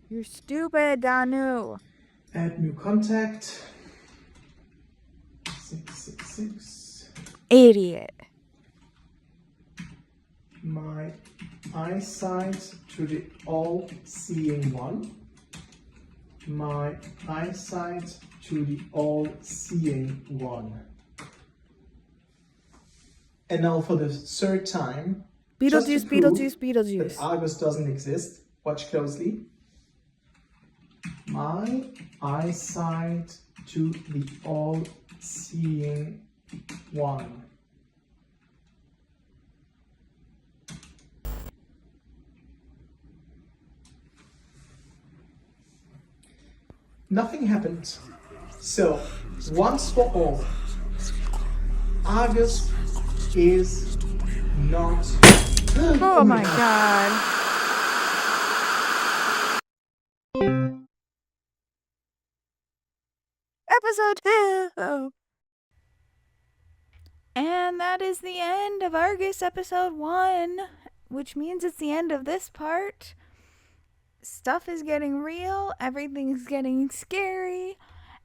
You're stupid, Danu.
Add new contact. 666.
Idiot.
My eyesight to the all-seeing one. My eyesight to the all-seeing one. And now for the third time.
Beetlejuice, Beetlejuice, Beetlejuice.
That Argus doesn't exist. Watch closely. My eyesight to the all-seeing one. Nothing happened. So, once for all, Argus is not.
Oh my god. Episode 2. And that is the end of Argus episode 1, which means it's the end of this part. Stuff is getting real, everything's getting scary,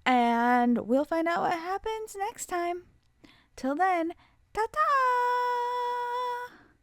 and we'll find out what happens next time. Till then, ta-ta!